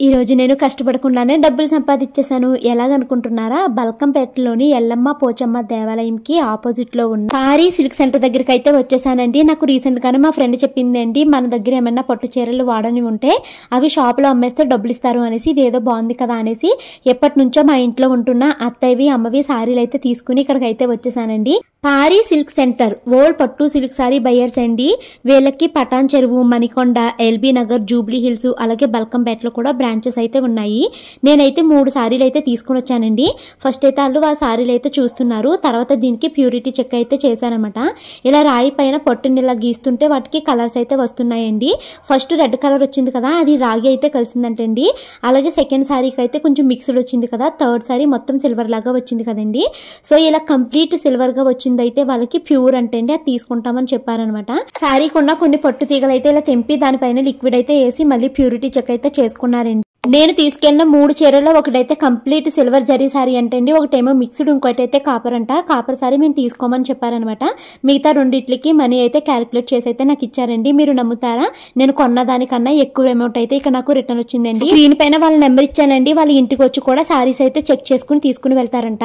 ఈ రోజు నేను కష్టపడకుండానే డబ్బులు సంపాదించేశాను. ఎలాగనుకుంటున్నారా? బల్కంపేటలోని ఎల్లమ్మ పోచమ్మ దేవాలయంకి ఆపోజిట్ లో ఉన్న పారీ సిల్క్ సెంటర్ దగ్గరికి అయితే వచ్చేసానండి. నాకు రీసెంట్ గానే మా ఫ్రెండ్ చెప్పిందండి, మన దగ్గర ఏమైనా పట్టు చీరలు వాడని ఉంటే అవి షాప్ లో అమ్మేస్తే డబ్బులు ఇస్తారు అనేసి. ఇదేదో బాగుంది కదా అనేసి ఎప్పటి నుంచో మా ఇంట్లో ఉంటున్న అత్తయ్యవి అమ్మవి సారీలు అయితే తీసుకుని ఇక్కడికి అయితే వచ్చేసానండి. పారీ సిల్క్ సెంటర్ ఓల్డ్ పట్టు సిల్క్ సారీ బయర్స్ అండి. వీళ్ళకి పటాన్ చెరువు, Manikonda, LB Nagar, Jubilee hills, అలాగే బల్కంపేటలో కూడా బ్రాంచెస్ అయితే ఉన్నాయి. నేనైతే 3 సారీలు అయితే తీసుకుని వచ్చానండి. ఫస్ట్ అయితే వాళ్ళు ఆ సారీలు అయితే చూస్తున్నారు. తర్వాత దీనికి ప్యూరిటీ చెక్ అయితే చేశారనమాట. ఇలా రాయి పైన పట్టుని ఇలా గీస్తుంటే వాటికి కలర్స్ అయితే వస్తున్నాయండి. ఫస్ట్ రెడ్ కలర్ వచ్చింది కదా, అది రాగి అయితే కలిసిందంటండి. అలాగే సెకండ్ సారీకి అయితే కొంచెం మిక్స్డ్ వచ్చింది కదా, థర్డ్ సారీ మొత్తం సిల్వర్ లాగా వచ్చింది కదండి. సో ఇలా కంప్లీట్ సిల్వర్ గా వచ్చింది అయితే వాళ్ళకి ప్యూర్ అంటే అండి అది తీసుకుంటామని చెప్పారనమాట. సారీకున్న కొన్ని పట్టు తీగలు అయితే ఇలా తెంపి దానిపైన లిక్విడ్ అయితే వేసి మళ్ళీ ప్యూరిటీ చెక్ అయితే చేసుకున్నారండి. నేను తీసుకెళ్ళిన 3 చీరల్లో ఒకటైతే కంప్లీట్ సిల్వర్ జరీ సారీ అంటండి, ఒకటేమో మిక్స్డ్, ఇంకోటి అయితే కాపర్ అంట. కాపర్ సారీ మేము తీసుకోమని చెప్పారనమాట. మిగతా రెండిట్లకి మనీ అయితే క్యాలిక్యులేట్ చేసి అయితే నాకు ఇచ్చారండి. మీరు నమ్ముతారా, నేను కొన్న దానికన్నా ఎక్కువ అమౌంట్ అయితే ఇక్కడ నాకు రిటర్న్ వచ్చిందండి. స్క్రీన్ పైన వాళ్ళ నెంబర్ ఇచ్చానండి. వాళ్ళ ఇంటికి వచ్చి కూడా సారీస్ అయితే చెక్ చేసుకుని తీసుకుని వెళ్తారంట.